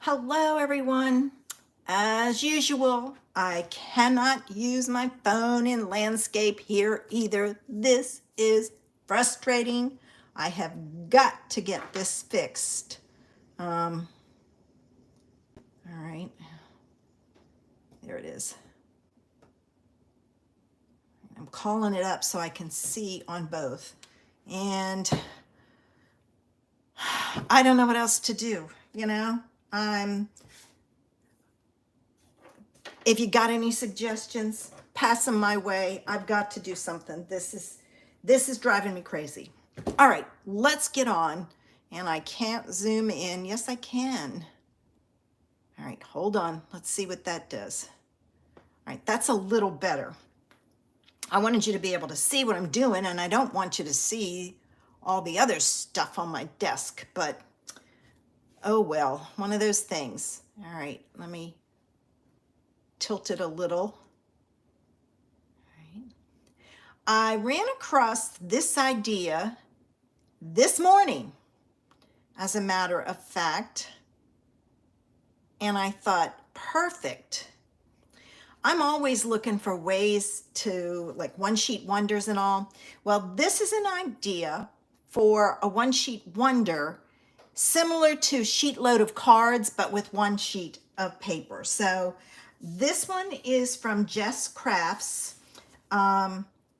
Hello, everyone. As usual, I cannot use my phone in landscape here either. This is frustrating. I have got to get this fixed. All right, there it is. I'm calling it up so I can see on both. And I don't know what else to do, you know? If you got any suggestions, pass them my way. I've got to do something. This is driving me crazy. All right, let's get on. And I can't zoom in. Yes, I can. All right, hold on. Let's see what that does. All right, that's a little better. I wanted you to be able to see what I'm doing, and I don't want you to see all the other stuff on my desk, but oh well, one of those things. All right, let me tilt it a little. I ran across this idea this morning, as a matter of fact, and I thought, perfect. I'm always looking for ways to, like, one-sheet wonders and all. Well, this is an idea for a one-sheet wonder similar to sheet load of cards, but with one sheet of paper. So this one is from Jess Crafts.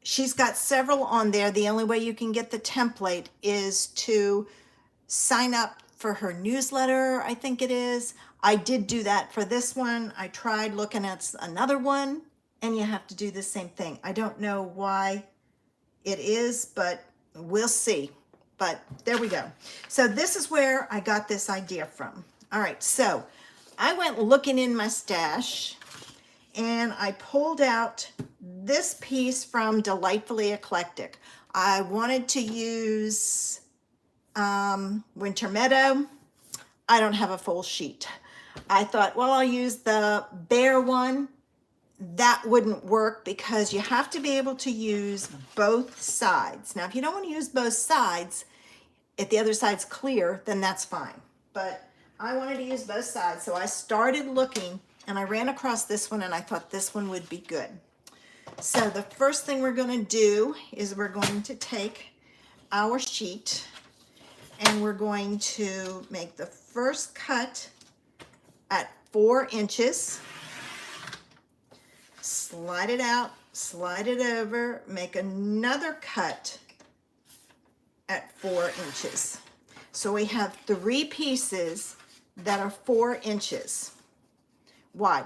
She's got several on there. The only way you can get the template is to sign up for her newsletter, I think it is. I did do that for this one. I tried looking at another one, and you have to do the same thing. I don't know why it is, but we'll see. But there we go. So this is where I got this idea from. All right, so I went looking in my stash, and I pulled out this piece from Delightfully Eclectic. I wanted to use Winter Meadow. I don't have a full sheet. I thought, well, I'll use the bare one. That wouldn't work because you have to be able to use both sides. Now, if you don't want to use both sides, if the other side's clear, then that's fine. But I wanted to use both sides, so I started looking, and I ran across this one, and I thought this one would be good. So the first thing we're going to do is we're going to take our sheet, and we're going to make the first cut at 4 inches. Slide it out, slide it over, make another cut at 4 inches. So we have 3 pieces that are 4 inches wide.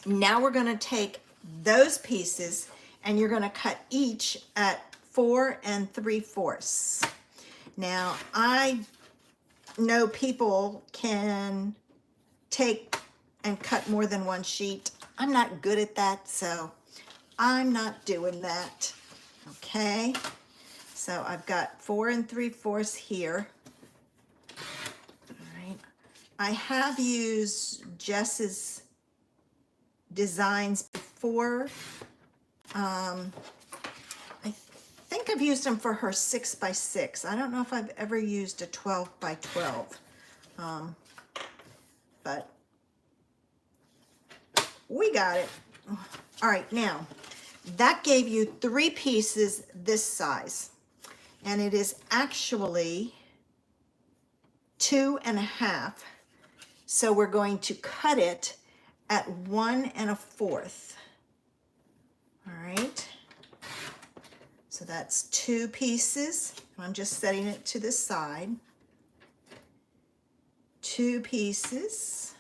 Now we're going to take those pieces, and you're going to cut each at 4 3/4. Now, I know people can take and cut more than one sheet. I'm not good at that, so I'm not doing that. Okay, so I've got 4 3/4 here. All right, I have used Jess's designs before. I think I've used them for her 6x6. I don't know if I've ever used a 12x12, but we got it. All right, now that gave you 3 pieces this size, and it is actually 2 1/2. So we're going to cut it at 1 1/4. All right. So that's 2 pieces. I'm just setting it to the side. 2 pieces.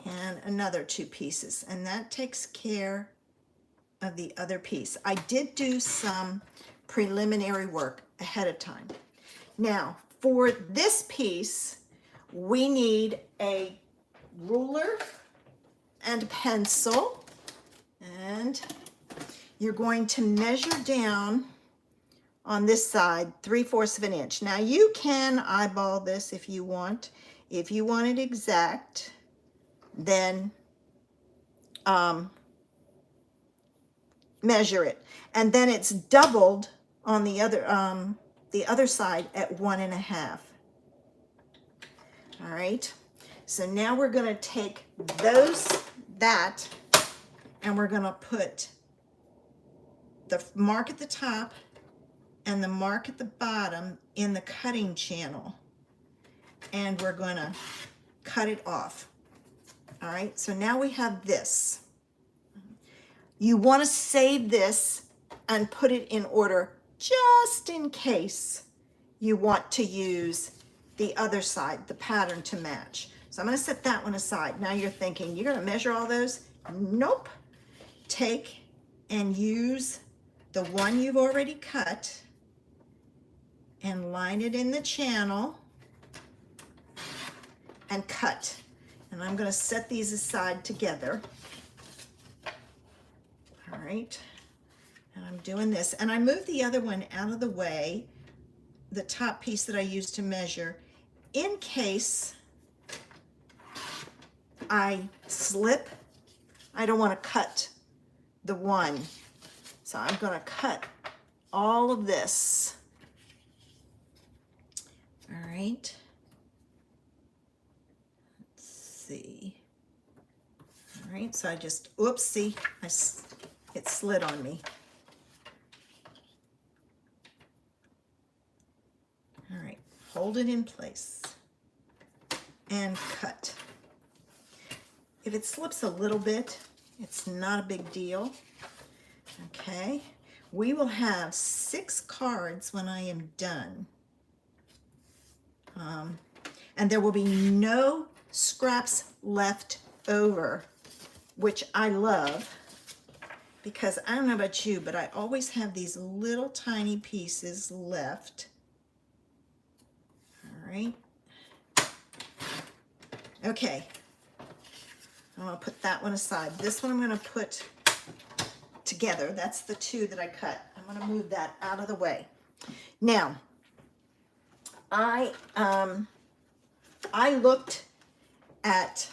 And another 2 pieces. And that takes care of the other piece. I did do some preliminary work ahead of time. Now, for this piece, we need a ruler and pencil. And you're going to measure down on this side 3/4 of an inch. Now you can eyeball this if you want. If you want it exact, then measure it. And then it's doubled on the other side at 1 1/2. All right. So now we're going to take that, and we're going to put the mark at the top and the mark at the bottom in the cutting channel. And we're going to cut it off. All right. So now we have this. You want to save this and put it in order just in case you want to use the other side, the pattern to match. So I'm going to set that one aside. Now you're thinking, you're going to measure all those? Nope. Take and use the one you've already cut and line it in the channel and cut. And I'm going to set these aside together. All right. And I'm doing this. And I moved the other one out of the way, the top piece that I used to measure, in case I slip. I don't want to cut the one. So I'm going to cut all of this. All right. Let's see. All right. So I just, oopsie, it slid on me. All right. Hold it in place and cut. If it slips a little bit, it's not a big deal. Okay, we will have 6 cards when I am done. And there will be no scraps left over, which I love, because I don't know about you, but I always have these little tiny pieces left. All right. Okay. I'm going to put that one aside. This one I'm going to put together. That's the 2 that I cut. I'm going to move that out of the way. Now, I looked at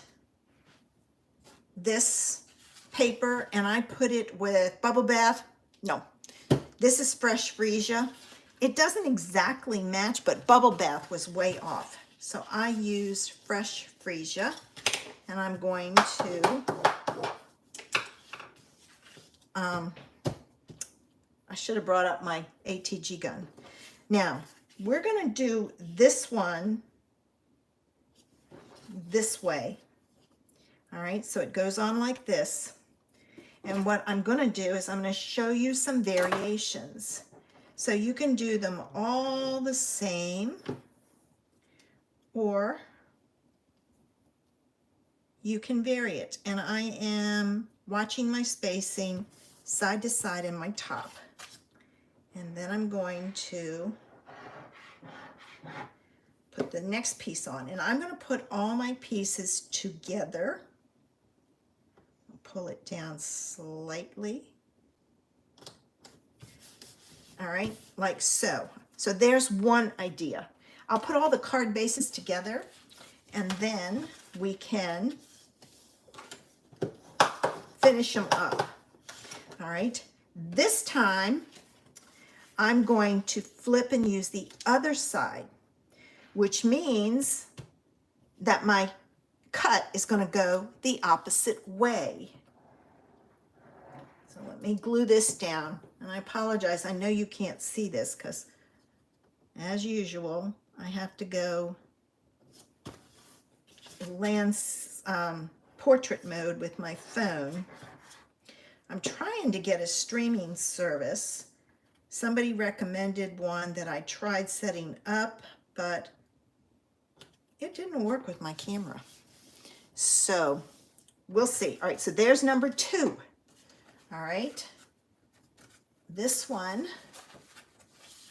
this paper and I put it with bubble bath. No, this is fresh freesia. It doesn't exactly match, but bubble bath was way off. So I used fresh freesia. And I'm going to, I should have brought up my ATG gun. Now, we're going to do this one this way. All right, so it goes on like this. And what I'm going to do is I'm going to show you some variations. So you can do them all the same, or you can vary it. And I am watching my spacing side to side in my top. And then I'm going to put the next piece on. And I'm going to put all my pieces together. Pull it down slightly. All right, like so. So there's one idea. I'll put all the card bases together, and then we can finish them up. All right, this time I'm going to flip and use the other side, which means that my cut is going to go the opposite way. So let me glue this down. And I apologize, I know you can't see this because, as usual, I have to go portrait mode with my phone. I'm trying to get a streaming service. Somebody recommended one that I tried setting up, but it didn't work with my camera. So we'll see. All right, so there's number 2. All right, this one.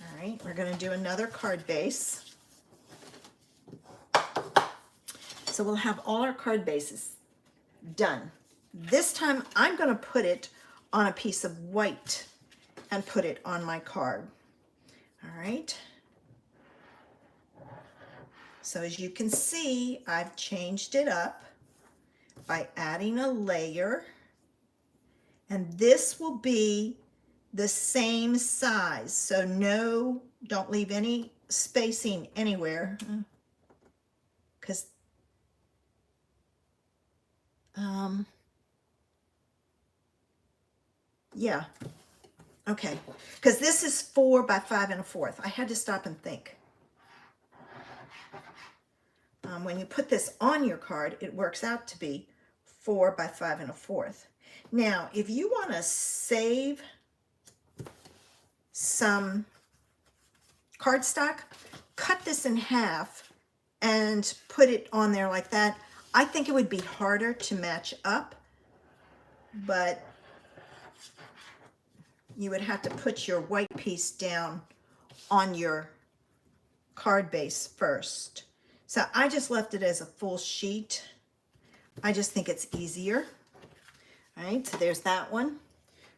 All right, we're going to do another card base. So we'll have all our card bases done. This time I'm going to put it on a piece of white and put it on my card. All right. So as you can see, I've changed it up by adding a layer. And this will be the same size. So no, don't leave any spacing anywhere. because yeah, okay, because this is 4 by 5 1/4. I had to stop and think. When you put this on your card, it works out to be 4 by 5 1/4. Now, if you want to save some cardstock, cut this in half and put it on there like that. I think it would be harder to match up, but you would have to put your white piece down on your card base first. So I just left it as a full sheet. I just think it's easier. All right, so there's that one.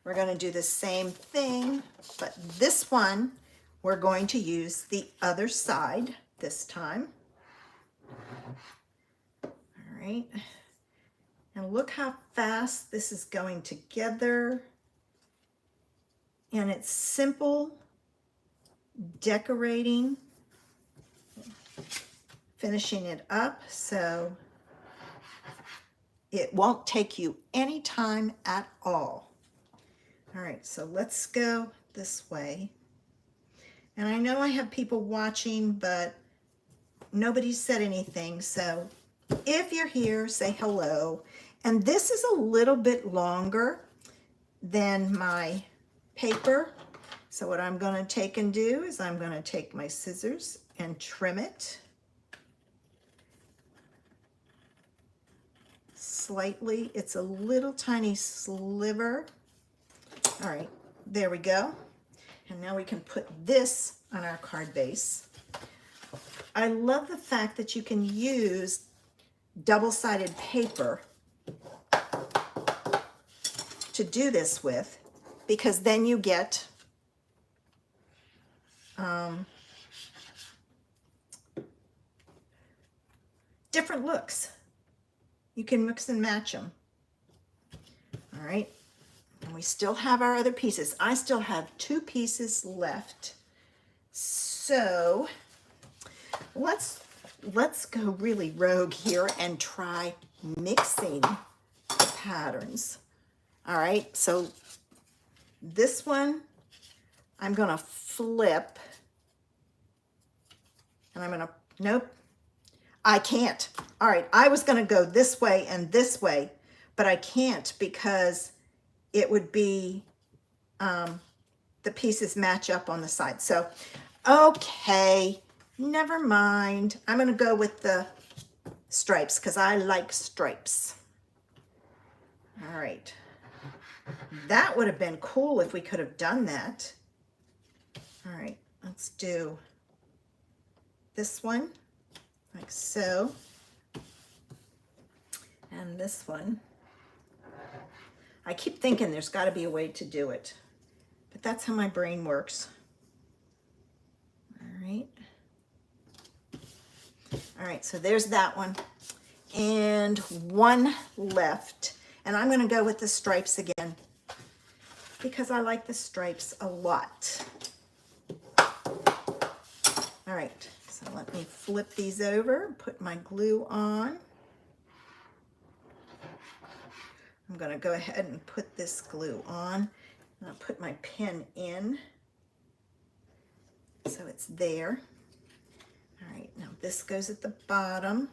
We're going to do the same thing, but this one, we're going to use the other side this time. All right, and look how fast this is going together. And it's simple decorating, finishing it up, so it won't take you any time at all. All right, so let's go this way. And I know I have people watching, but nobody said anything, so if you're here, say hello. And this is a little bit longer than my paper. So what I'm going to take and do is I'm going to take my scissors and trim it slightly. It's a little tiny sliver. All right, there we go. And now we can put this on our card base. I love the fact that you can use double-sided paper to do this with, because then you get different looks. You can mix and match them. All right, and we still have our other pieces. I still have 2 pieces left. So let's go really rogue here and try mixing the patterns. All right, so this one I'm gonna flip, and I'm gonna, nope, I can't. All right, I was gonna go this way and this way, but I can't because it would be, the pieces match up on the side. So, okay, never mind. I'm gonna go with the stripes because I like stripes. All right. That would have been cool if we could have done that. All right, let's do this one like so, and this one. I keep thinking there's got to be a way to do it, but that's how my brain works. All right. All right, so there's that one, and one left. And I'm going to go with the stripes again because I like the stripes a lot. All right, so let me flip these over, put my glue on. I'm going to go ahead and put this glue on. And I'll put my pen in so it's there. All right, now this goes at the bottom.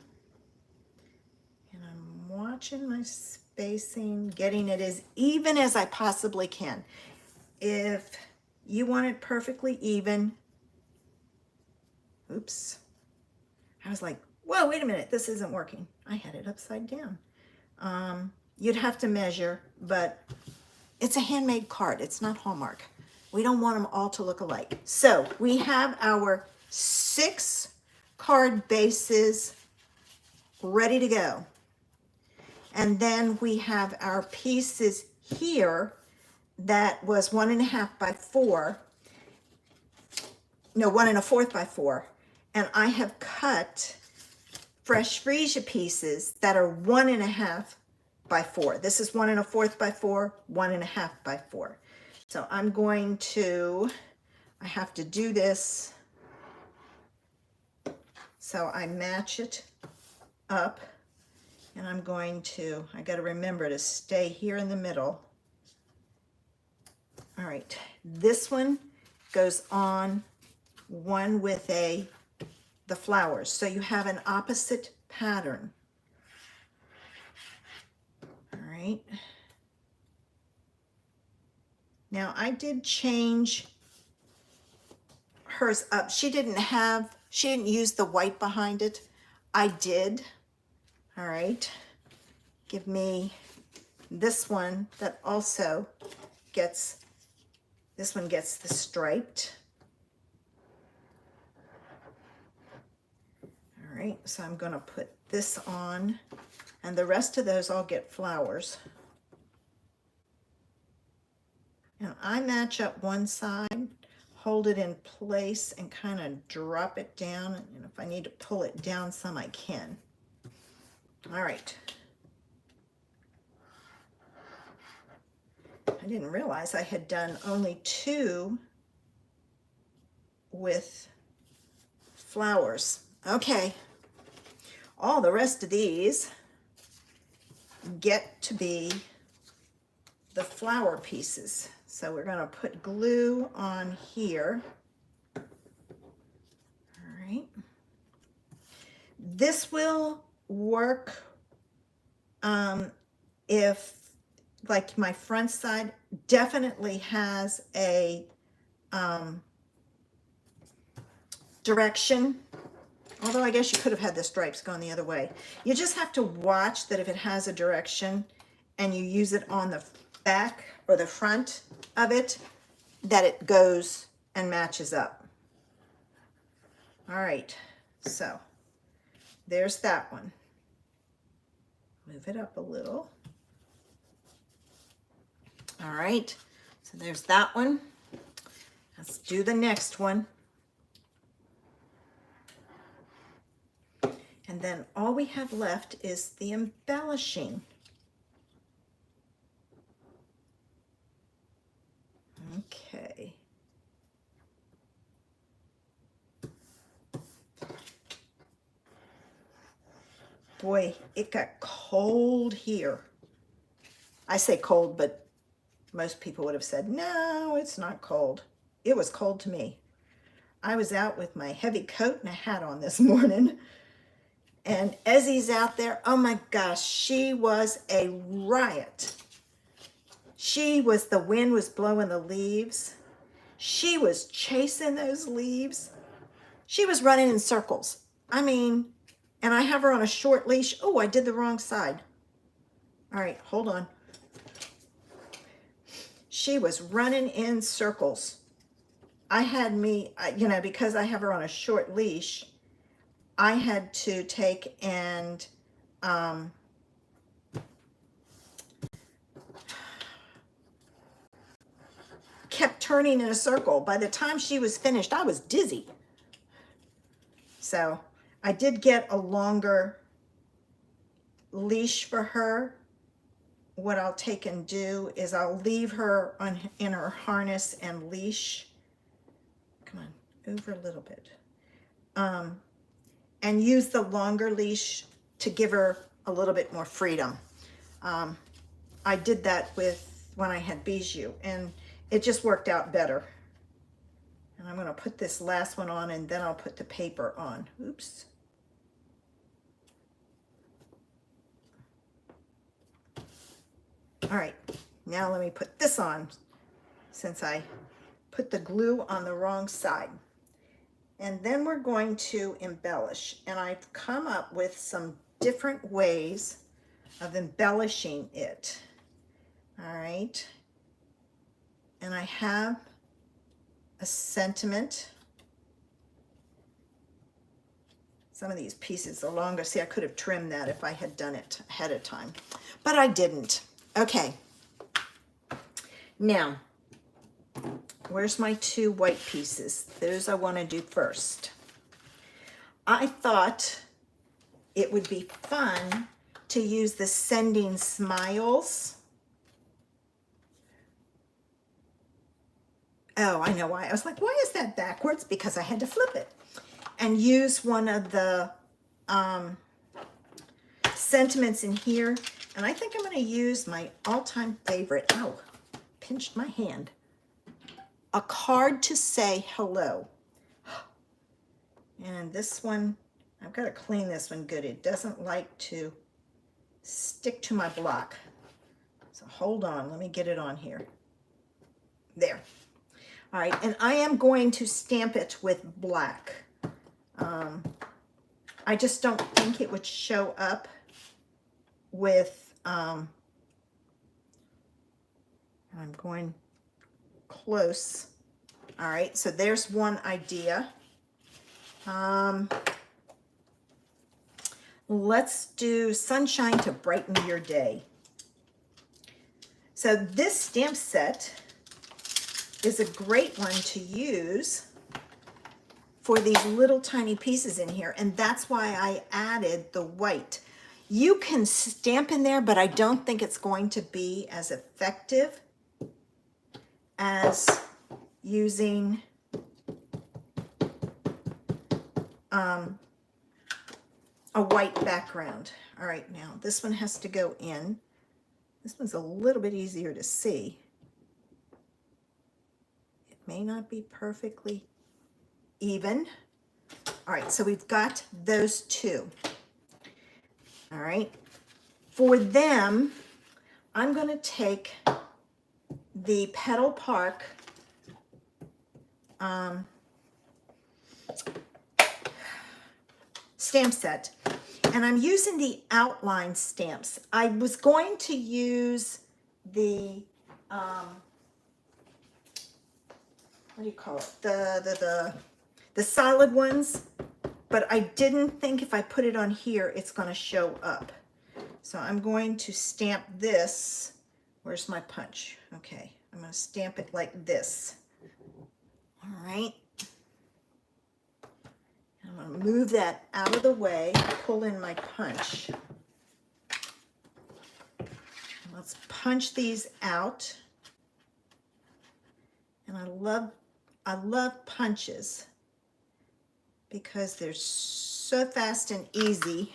And I'm watching my spacing, getting it as even as I possibly can. If you want it perfectly even, oops, I was like, whoa, wait a minute, this isn't working. I had it upside down. You'd have to measure, but it's a handmade card. It's not Hallmark. We don't want them all to look alike. So we have our 6 card bases ready to go. And then we have our pieces here that was 1 1/2 by 4. No, 1 1/4 by 4. And I have cut fresh freesia pieces that are 1 1/2 by 4. This is 1 1/4 by 4, 1 1/2 by 4. So I'm going to, I have to do this so I match it up, and I'm going to, I got to remember to stay here in the middle. All right, this one goes on one with the flowers, so you have an opposite pattern. All right. Now I did change hers up. She didn't use the white behind it. I did. All right. Give me this one that also gets, this one gets the striped. All right, so I'm going to put this on, and the rest of those all get flowers. Now I match up one side, hold it in place, and kind of drop it down. And if I need to pull it down some, I can. All right. I didn't realize I had done only 2 with flowers. Okay. All the rest of these get to be the flower pieces. So we're going to put glue on here. All right. This will work if, like, my front side definitely has a direction. Although I guess you could have had the stripes going the other way. You just have to watch that if it has a direction and you use it on the back or the front of it, that it goes and matches up. All right, so there's that one. Move it up a little. All right, so there's that one. Let's do the next one. And then all we have left is the embellishing. Okay. Boy, it got cold here. I say cold, but most people would have said, no, it's not cold. It was cold to me. I was out with my heavy coat and a hat on this morning. And Ezzy's out there. Oh my gosh, she was a riot. The wind was blowing the leaves. She was chasing those leaves. She was running in circles. I mean, and I have her on a short leash. Oh, I did the wrong side. All right, hold on. She was running in circles. I had me, because I have her on a short leash, I had to take and kept turning in a circle. By the time she was finished, I was dizzy. So I did get a longer leash for her. What I'll take and do is I'll leave her in her harness and leash. Come on, over a little bit. And use the longer leash to give her a little bit more freedom. I did that when I had Bijou, and it just worked out better. And I'm gonna put this last one on, and then I'll put the paper on. Oops. All right, now let me put this on, since I put the glue on the wrong side. And then we're going to embellish. And I've come up with some different ways of embellishing it. All right. And I have a sentiment. Some of these pieces are longer. See, I could have trimmed that if I had done it ahead of time, but I didn't. Okay. Now, where's my 2 white pieces? Those I want to do first. I thought it would be fun to use the Sending Smiles. Oh, I know why. I was like, why is that backwards? Because I had to flip it. And use one of the sentiments in here. And I think I'm going to use my all-time favorite. Oh, pinched my hand. A card to say hello. And this one, I've got to clean this one good. It doesn't like to stick to my block. So hold on, let me get it on here. There. All right, and I am going to stamp it with black. I just don't think it would show up with, I'm going close. All right, so there's one idea. Let's do sunshine to brighten your day. So this stamp set is a great one to use for these little tiny pieces in here, and that's why I added the white. You can stamp in there, but I don't think it's going to be as effective as using a white background. All right, now this one has to go in. This one's a little bit easier to see. It may not be perfectly even. All right, so we've got those two. All right, for them, I'm going to take the Petal Park stamp set, and I'm using the outline stamps. I was going to use the what do you call it, the solid ones, but I didn't think if I put it on here it's going to show up. So I'm going to stamp this. Where's my punch? Okay, I'm going to stamp it like this. All right. I'm going to move that out of the way, pull in my punch. Let's punch these out. And I love punches because they're so fast and easy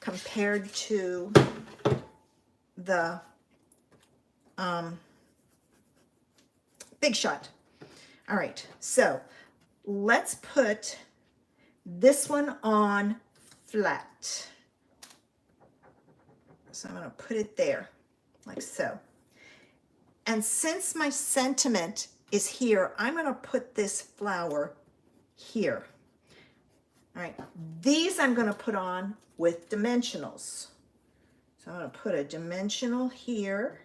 compared to the Big Shot. All right, so let's put this one on flat. So I'm going to put it there, like so. And since my sentiment is here, I'm going to put this flower here. All right, these I'm going to put on with dimensionals. So I'm going to put a dimensional here.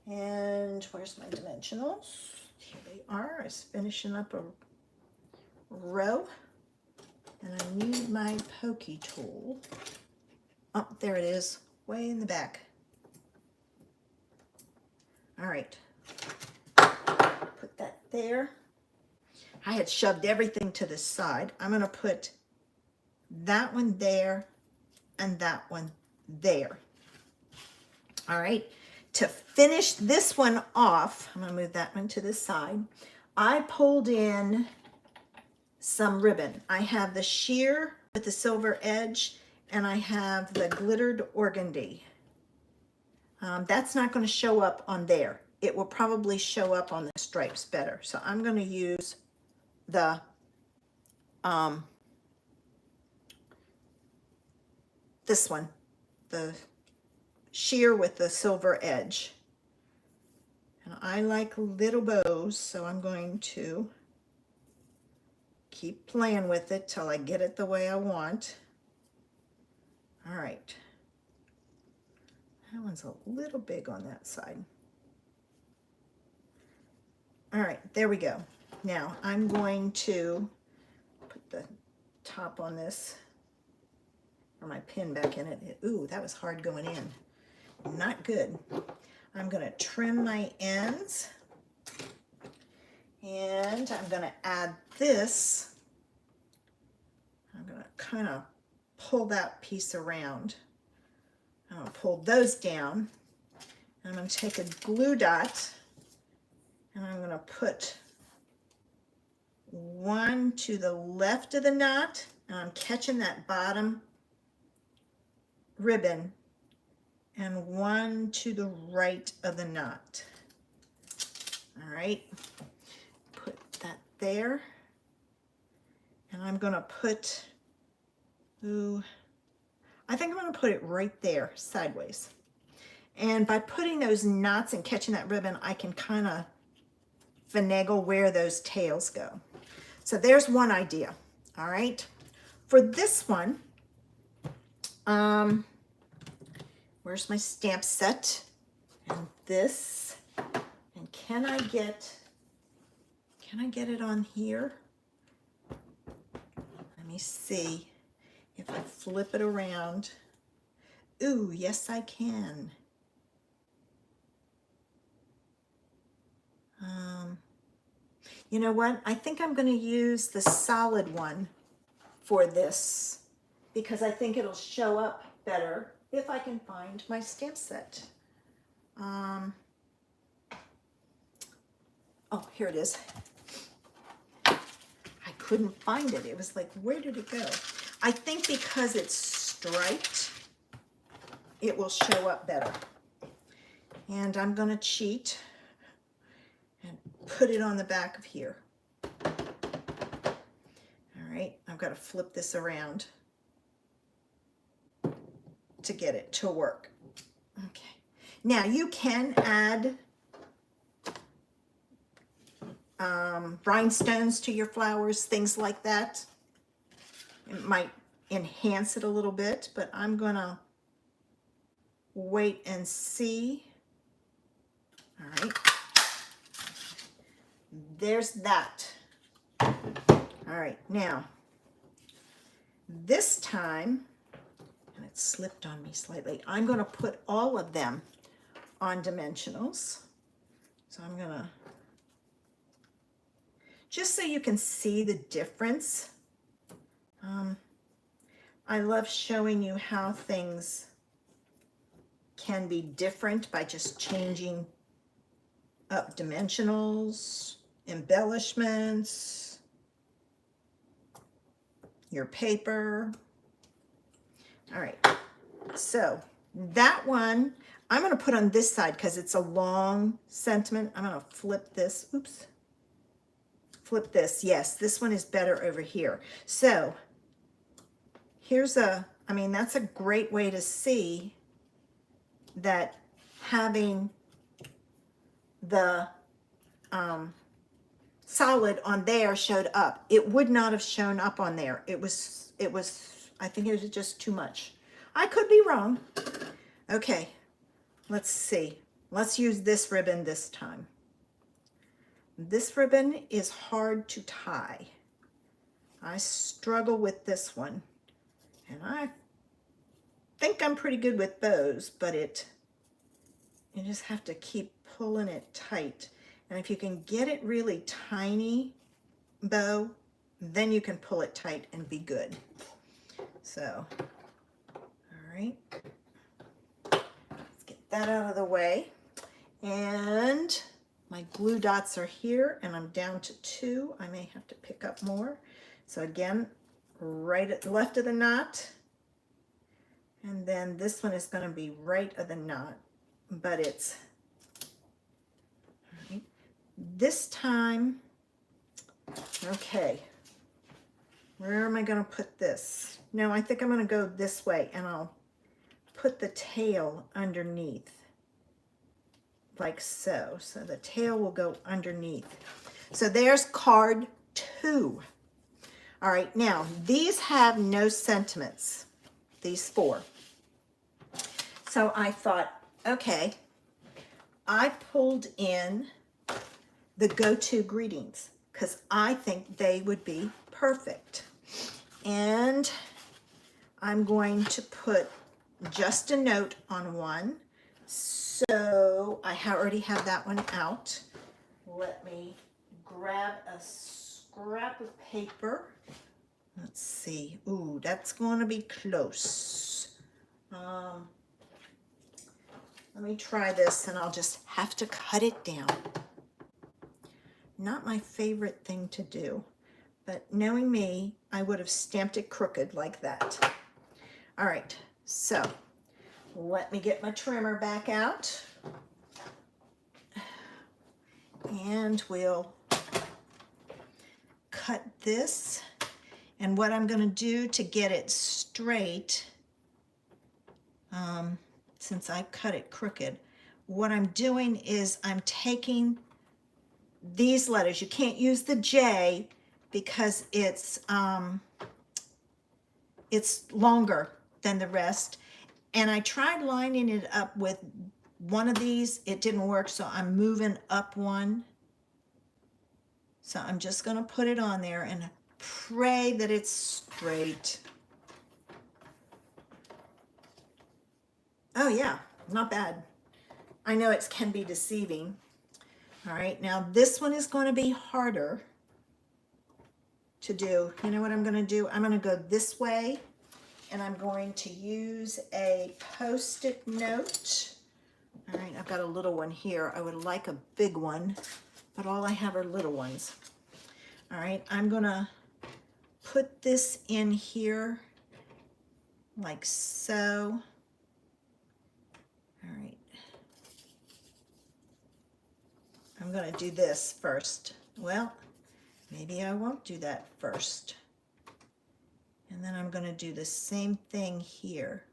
And where's my dimensionals? Here they are. I was finishing up a row. And I need my pokey tool. Oh, there it is, way in the back. All right, put that there. I had shoved everything to the side. I'm going to put that one there and that one there. All right, to finish this one off, I'm going to move that one to the side. I pulled in some ribbon. I have the sheer with the silver edge, and I have the glittered organdy. That's not going to show up on there. It will probably show up on the stripes better. So I'm going to use the this one, the sheer with the silver edge. And I like little bows, so I'm going to keep playing with it till I get it the way I want. All right. That one's a little big on that side. All right, there we go. Now I'm going to put the top on this, or my pin back in it. Ooh, that was hard going in. Not good. I'm going to trim my ends, and I'm going to add this. I'm going to kind of pull that piece around. I'm going to pull those down. I'm going to take a glue dot, and I'm going to put one to the left of the knot, and I'm catching that bottom ribbon and one to the right of the knot. All right, put that there. And I'm going to put, I think I'm going to put it right there, sideways. And by putting those knots and catching that ribbon, I can kind of finagle where those tails go. So there's one idea. All right. For this one, where's my stamp set? And this, and can I get it on here? Let me see if I flip it around. Ooh, yes, I can. You know what? I think I'm going to use the solid one for this because I think it'll show up better if I can find my stamp set. Oh, here it is. I couldn't find it. It was like, where did it go? I think because it's striped, it will show up better. And I'm going to cheat and put it on the back of here. All right, I've got to flip this around to get it to work. Okay, now you can add rhinestones to your flowers, things like that. It might enhance it a little bit, but I'm gonna wait and see. All right, there's that. All right, now this time, and it slipped on me slightly, I'm gonna put all of them on dimensionals. So I'm gonna, just so you can see the difference. I love showing you how things can be different by just changing up dimensionals, embellishments, your paper. All right, so that one I'm going to put on this side because it's a long sentiment. I'm going to flip this. Oops. Flip this. Yes, this one is better over here. So here's that's a great way to see that having the solid on there showed up. It would not have shown up on there. I think it was just too much. I could be wrong. Okay, let's see. Let's use this ribbon this time. This ribbon is hard to tie. I struggle with this one. And I think I'm pretty good with bows, but you just have to keep pulling it tight. And if you can get it really tiny bow, then you can pull it tight and be good. So, all right. Let's get that out of the way. And my glue dots are here, and I'm down to 2. I may have to pick up more. So again, right at the left of the knot. And then this one is going to be right of the knot, but it's, all right, this time, okay, where am I going to put this? No, I think I'm going to go this way, and I'll put the tail underneath, like so. So the tail will go underneath. So there's card 2. All right, now these have no sentiments, these 4. So I thought, okay, I pulled in the go-to greetings because I think they would be perfect. And I'm going to put just a note on one. So I already have that one out. Let me grab a scrap of paper. Let's see. Ooh, that's going to be close. Let me try this, and I'll just have to cut it down. Not my favorite thing to do, but knowing me, I would have stamped it crooked like that. All right, so let me get my trimmer back out. And we'll cut this. And what I'm going to do to get it straight, since I cut it crooked, what I'm doing is I'm taking these letters. You can't use the J because it's longer than the rest. And I tried lining it up with one of these. It didn't work, so I'm moving up one. So I'm just going to put it on there and pray that it's straight. Oh yeah, not bad. I know it can be deceiving. All right, now this one is going to be harder to do. You know what I'm going to do? I'm going to go this way, and I'm going to use a Post-it note. All right, I've got a little one here. I would like a big one, but all I have are little ones. All right, I'm going to put this in here like so. All right. I'm going to do this first. Well, maybe I won't do that first. And then I'm going to do the same thing here.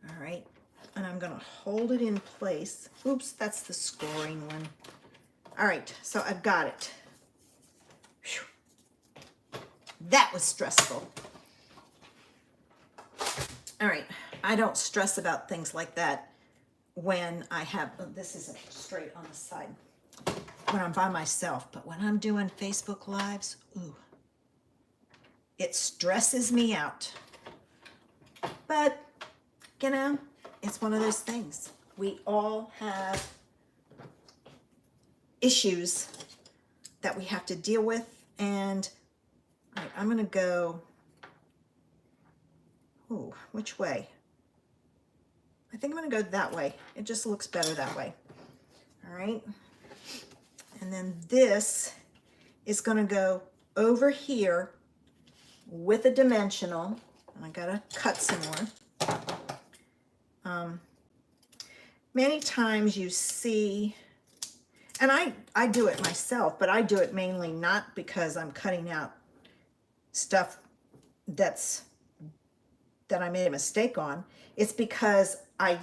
All right. And I'm going to hold it in place. Oops, that's the scoring one. All right, so I've got it. Whew. That was stressful. All right, I don't stress about things like that when I have, oh, this isn't straight on the side, when I'm by myself, but when I'm doing Facebook Lives, ooh, it stresses me out. But, you know, it's one of those things. We all have issues that we have to deal with, and all right, I'm going to go, ooh, which way? I think I'm going to go that way. It just looks better that way. All right. And then this is going to go over here with a dimensional. And I got to cut some more. Many times you see, and I do it myself, but I do it mainly not because I'm cutting out stuff that I made a mistake on. It's because I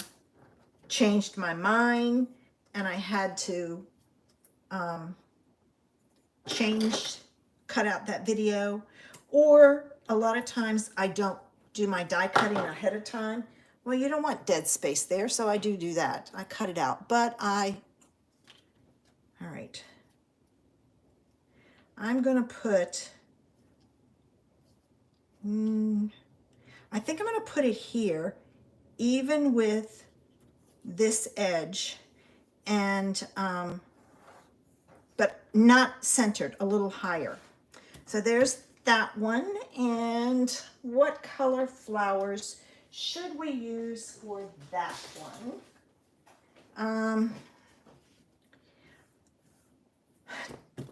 changed my mind and I had to cut out that video. Or a lot of times I don't do my die cutting ahead of time. Well, you don't want dead space there, so I do that. I cut it out, but all right. I'm going to put, I think I'm going to put it here, even with this edge, and, but not centered, a little higher. So there's that one. And what color flowers should we use for that one?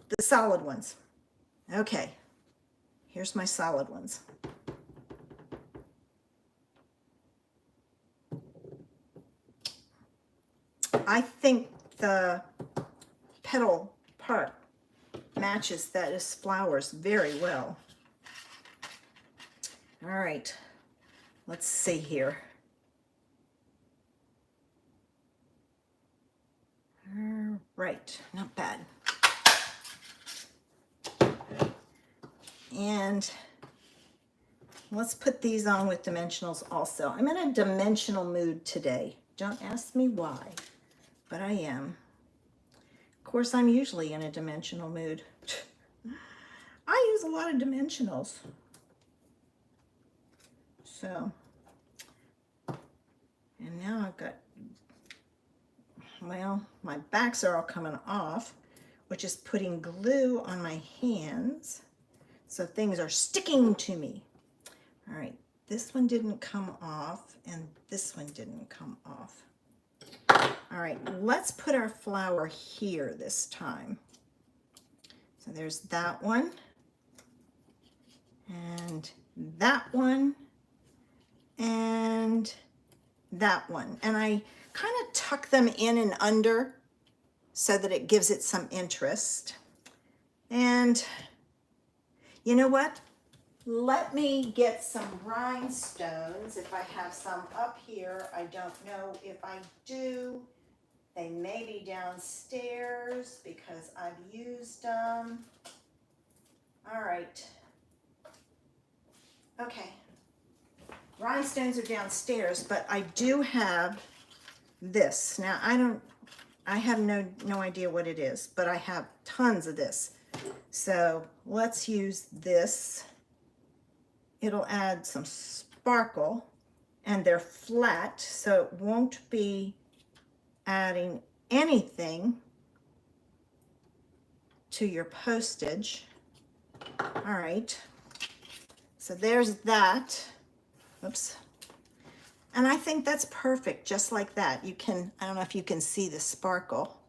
The solid ones. Okay, here's my solid ones. I think the petal part matches those flowers very well. All right, let's see here. All right, not bad. And let's put these on with dimensionals also. I'm in a dimensional mood today. Don't ask me why, but I am. Of course, I'm usually in a dimensional mood. I use a lot of dimensionals. So, and now I've got, well, my backs are all coming off, which is putting glue on my hands. So things are sticking to me. All right, this one didn't come off, and this one didn't come off. All right, let's put our flower here this time. So there's that one, and that one, and that one. And I kind of tuck them in and under so that it gives it some interest. And you know what? Let me get some rhinestones if I have some up here. I don't know if I do. They may be downstairs because I've used them. All right. Okay. Rhinestones are downstairs, but I do have this. Now I have no idea what it is, but I have tons of this. So let's use this. It'll add some sparkle, and they're flat, so it won't be adding anything to your postage. All right, so there's that. Oops. And I think that's perfect, just like that. You can, I don't know if you can see the sparkle,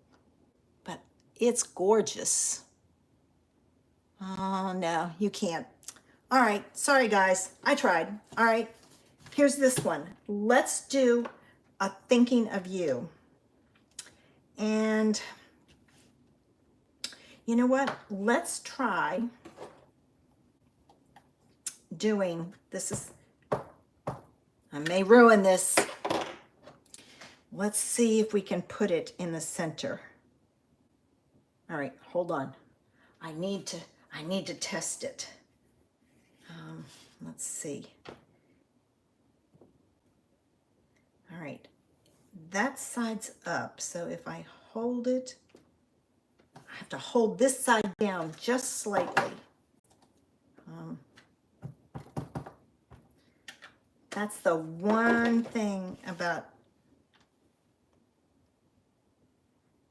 but it's gorgeous. Oh, no, you can't. All right, sorry guys, I tried. All right, here's this one. Let's do a thinking of you. And you know what? Let's try doing, this is, I may ruin this. Let's see if we can put it in the center. All right, hold on. I need to test it. Let's see. All right, that side's up. So if I hold it, I have to hold this side down just slightly. That's the one thing about,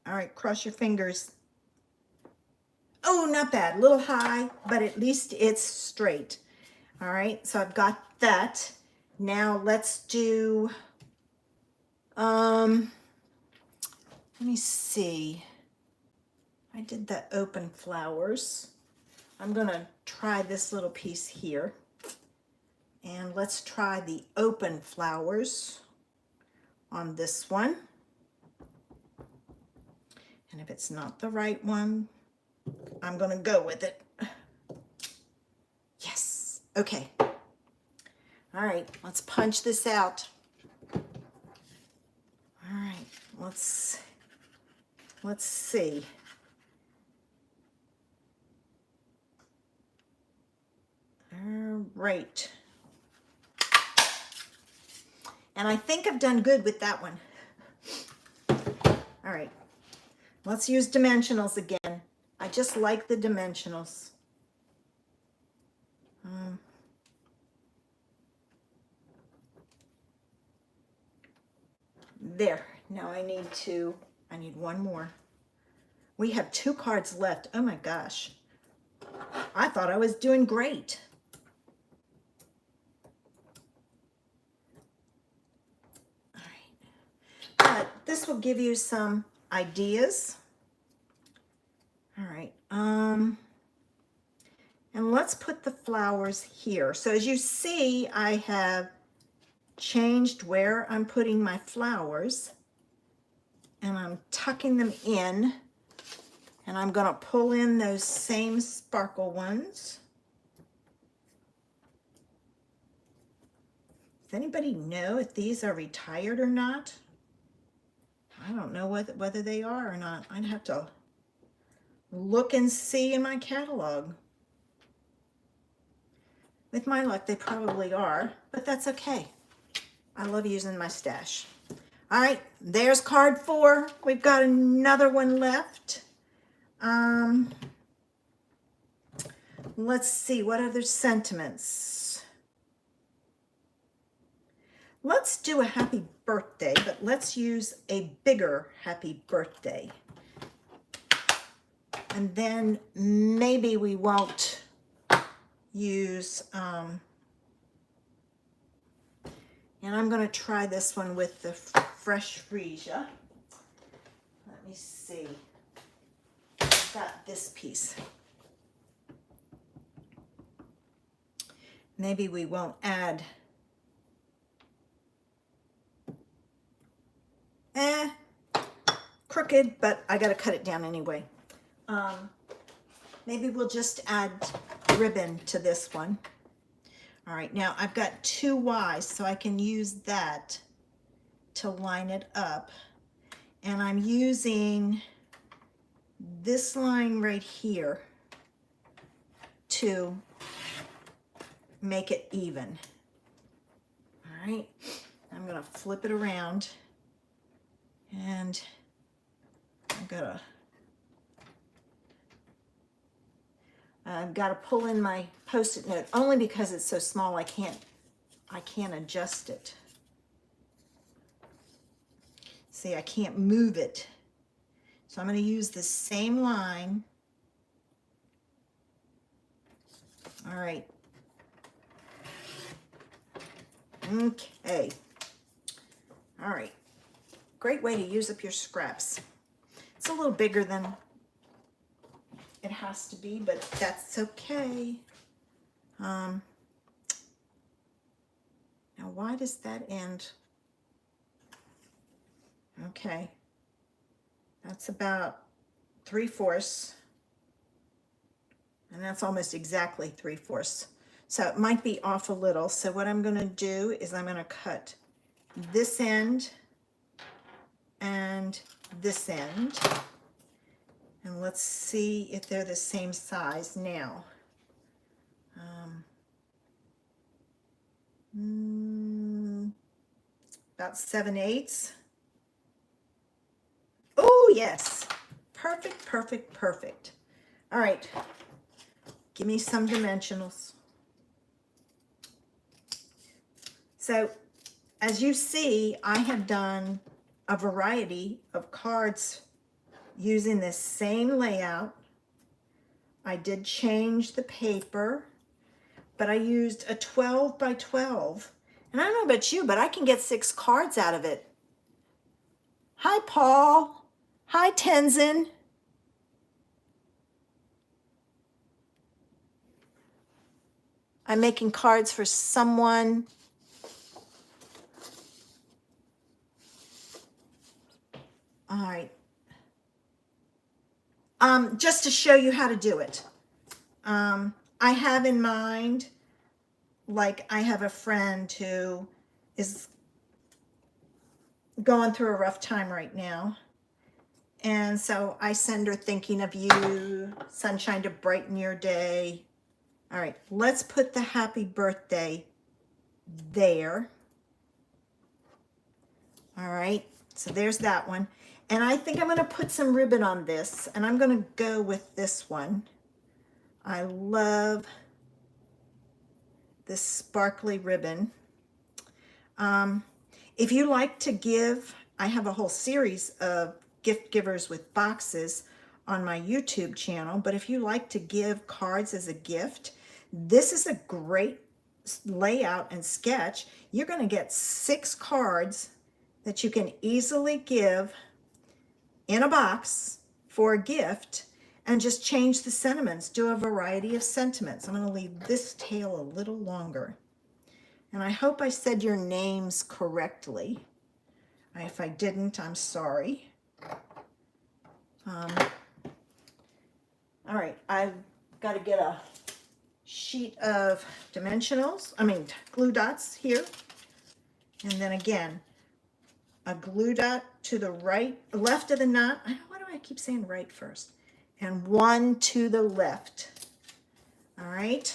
all right, cross your fingers. Oh, not bad, a little high, but at least it's straight. All right, so I've got that. Now let's do, let me see. I did the open flowers. I'm gonna try this little piece here. And let's try the open flowers on this one. And if it's not the right one, I'm gonna go with it. Yes, okay. All right, let's punch this out. All right, let's see. All right. And I think I've done good with that one. All right, let's use dimensionals again. I just like the dimensionals. There, now I need one more. We have 2 cards left. Oh my gosh. I thought I was doing great. All right. But this will give you some ideas. All right. And let's put the flowers here. So as you see, I have changed where I'm putting my flowers, and I'm tucking them in, and I'm going to pull in those same sparkle ones. Does anybody know if these are retired or not? I don't know whether they are or not. I'd have to look and see in my catalog. With my luck, they probably are, but that's okay. I love using my stash. All right, there's card 4. We've got another one left. Let's see, what other sentiments? Let's do a happy birthday, but let's use a bigger happy birthday. And then maybe we won't use, and I'm going to try this one with the fresh freesia. Let me see. I've got this piece. Maybe we won't add crooked, but I got to cut it down anyway. Maybe we'll just add ribbon to this one. All right, now I've got 2 Ys, so I can use that to line it up. And I'm using this line right here to make it even. All right, I'm gonna flip it around, and I've got to pull in my Post-it note only because it's so small I can't adjust it. See, I can't move it. So I'm going to use the same line. All right. Okay. All right. Great way to use up your scraps. It's a little bigger than it has to be, but that's okay. Now, why does that end? Okay. That's about 3/4. And that's almost exactly 3/4. So it might be off a little. So what I'm going to do is I'm going to cut this end and this end. And let's see if they're the same size now. About 7/8. Oh, yes. Perfect, perfect, perfect. All right. Give me some dimensionals. So, as you see, I have done a variety of cards using this same layout. I did change the paper, but I used a 12 by 12. And I don't know about you, but I can get 6 cards out of it. Hi, Paul. Hi, Tenzin. I'm making cards for someone. All right. Just to show you how to do it. I have in mind, like I have a friend who is going through a rough time right now. And so I send her thinking of you, sunshine to brighten your day. All right, let's put the happy birthday there. All right, so there's that one. And I think I'm going to put some ribbon on this, and I'm going to go with this one. I love this sparkly ribbon. If you like to give, I have a whole series of gift givers with boxes on my YouTube channel, but if you like to give cards as a gift, this is a great layout and sketch. You're going to get 6 cards that you can easily give in a box for a gift and just change the sentiments, do a variety of sentiments. I'm going to leave this tail a little longer. And I hope I said your names correctly. If I didn't, I'm sorry. All right, I've got to get a sheet of glue dots here. And then again, a glue dot to the left of the knot. Why do I keep saying right first? And one to the left. All right.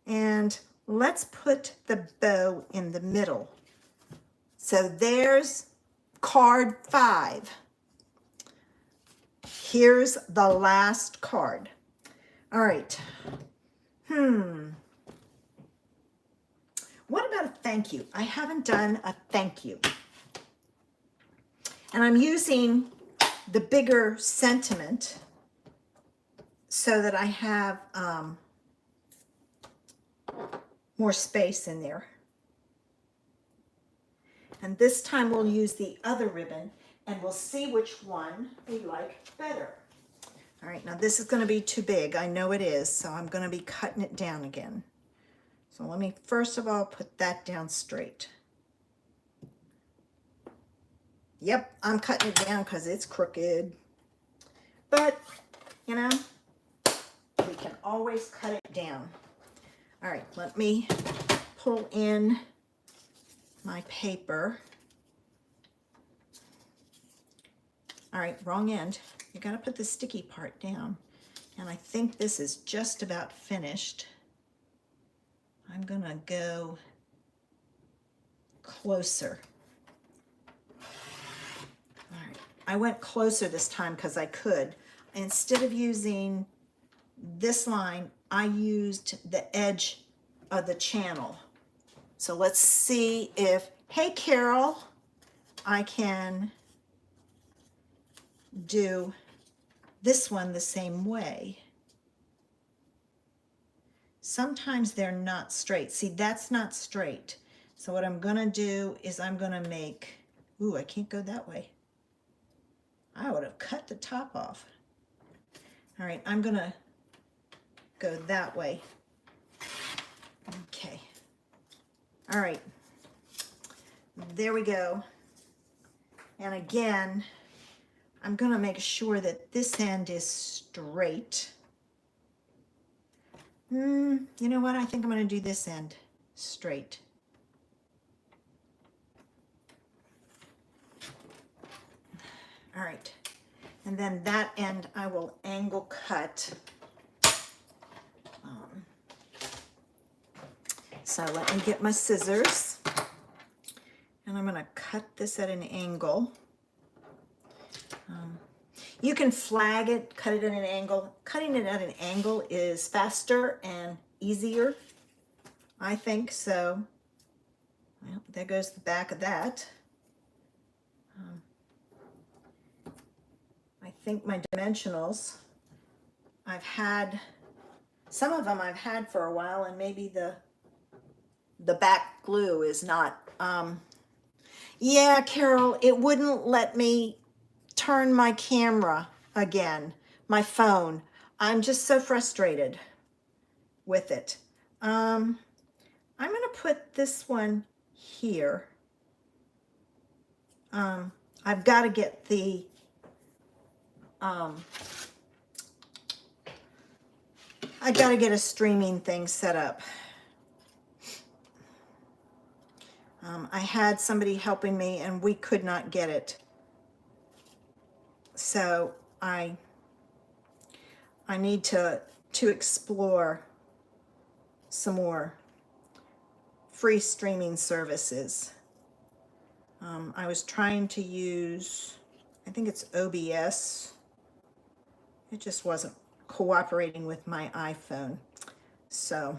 And let's put the bow in the middle. So there's card 5. Here's the last card. All right. What about a thank you? I haven't done a thank you. And I'm using the bigger sentiment so that I have more space in there. And this time we'll use the other ribbon and we'll see which one we like better. All right, now this is going to be too big. I know it is, so I'm going to be cutting it down again. So let me first of all put that down straight. Yep, I'm cutting it down because it's crooked. But, you know, we can always cut it down. All right, let me pull in my paper. All right, wrong end. You gotta put the sticky part down. And I think this is just about finished. I'm gonna go closer. All right, I went closer this time because I could. Instead of using this line, I used the edge of the channel. So let's see if, hey Carol, I can do this one the same way. Sometimes they're not straight. See, that's not straight. So what I'm gonna do is I'm gonna make, ooh, I can't go that way. I would have cut the top off. All right, I'm gonna go that way. Okay. All right, there we go. And again, I'm gonna make sure that this end is straight. You know what? I think I'm gonna do this end straight. All right, and then that end I will angle cut. So let me get my scissors, and I'm gonna cut this at an angle. You can flag it, cut it at an angle. Cutting it at an angle is faster and easier, I think. So, well, there goes the back of that. I think my dimensionals, I've had, some of them I've had for a while, and maybe the back glue is not, yeah, Carol, it wouldn't let me turn my camera again, my phone. I'm just so frustrated with it. I'm gonna put this one here. I've got to get the I got to get a streaming thing set up. I had somebody helping me and we could not get it. So I need to explore some more free streaming services. I was trying to use, I think it's OBS. It just wasn't cooperating with my iPhone. So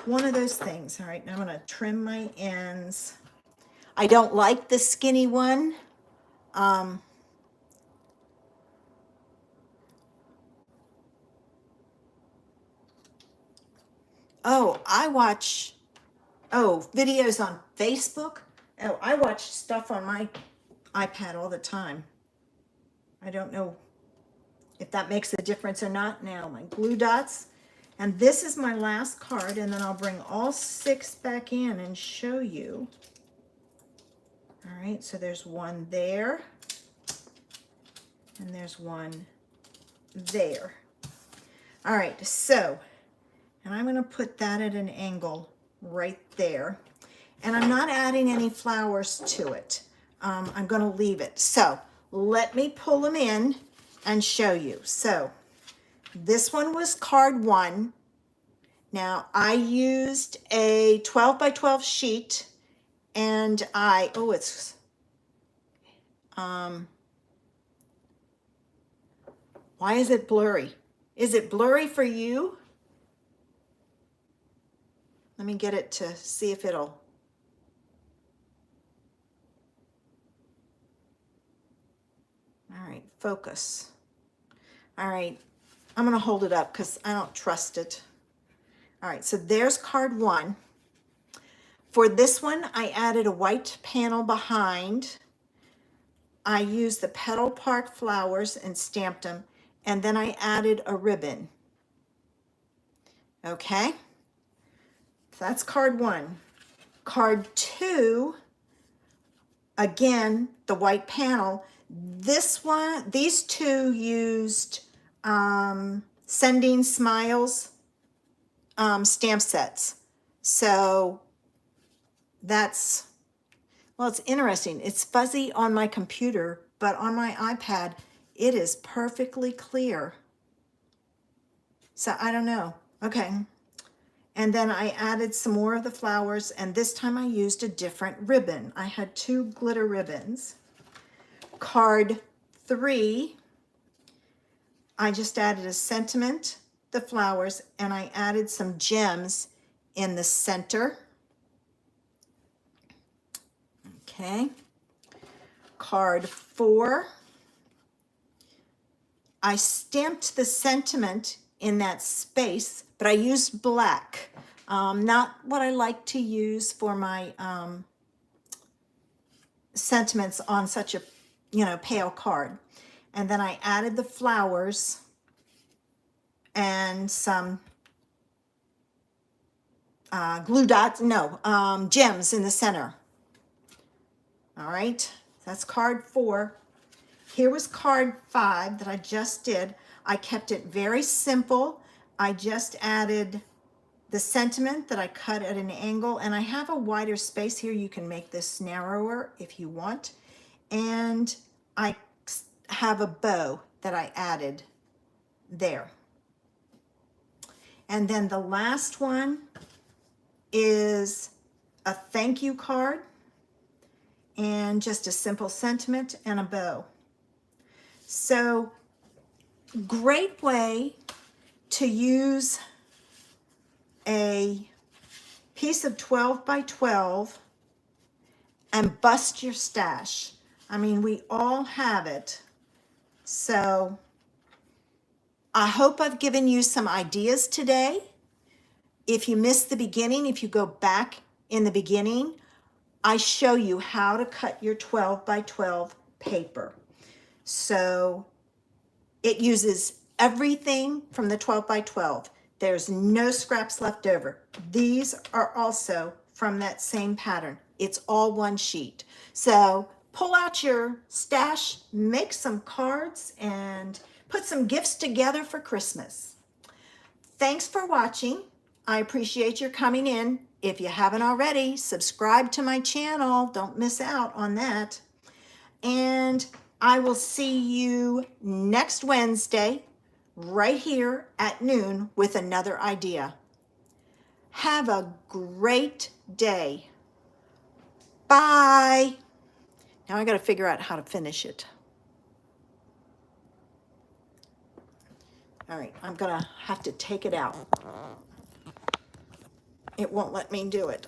one of those things. All right, now I'm gonna trim my ends. I don't like the skinny one. Oh, I watch, videos on Facebook. Oh, I watch stuff on my iPad all the time. I don't know if that makes a difference or not. Now, my glue dots. And this is my last card, and then I'll bring all 6 back in and show you. All right, so there's one there, and there's one there. All right, so, and I'm gonna put that at an angle right there. And I'm not adding any flowers to it. I'm gonna leave it. So let me pull them in and show you. So this one was card 1. Now I used a 12 by 12 sheet, and it's, why is it blurry? Is it blurry for you? Let me get it to see if it'll. All right, focus. All right, I'm gonna hold it up because I don't trust it. All right, so there's card 1. For this one, I added a white panel behind. I used the Petal Park flowers and stamped them, and then I added a ribbon. Okay, so that's card 1. Card 2, again, the white panel. This one, these two used Sending Smiles stamp sets. So that's, well, it's interesting. It's fuzzy on my computer, but on my iPad, it is perfectly clear. So I don't know. Okay. And then I added some more of the flowers, and this time I used a different ribbon. I had 2 glitter ribbons. Card 3, I just added a sentiment, the flowers, and I added some gems in the center. Okay. Card 4, I stamped the sentiment in that space, but I used black. Not what I like to use for my sentiments on such a, pale card. And then I added the flowers and some glue dots, no, gems in the center. All right, that's card 4. Here was card 5 that I just did. I kept it very simple. I just added the sentiment that I cut at an angle, and I have a wider space here. You can make this narrower if you want. And I have a bow that I added there. And then the last one is a thank you card and just a simple sentiment and a bow. So great way to use a piece of 12 by 12 and bust your stash. I mean, we all have it. So I hope I've given you some ideas today. If you missed the beginning, if you go back in the beginning, I show you how to cut your 12 by 12 paper. So it uses everything from the 12 by 12. There's no scraps left over. These are also from that same pattern. It's all one sheet. So pull out your stash, make some cards, and put some gifts together for Christmas. Thanks for watching. I appreciate your coming in. If you haven't already, subscribe to my channel. Don't miss out on that. And I will see you next Wednesday right here at noon with another idea. Have a great day. Bye. Now I got to figure out how to finish it. All right, I'm going to have to take it out. It won't let me do it.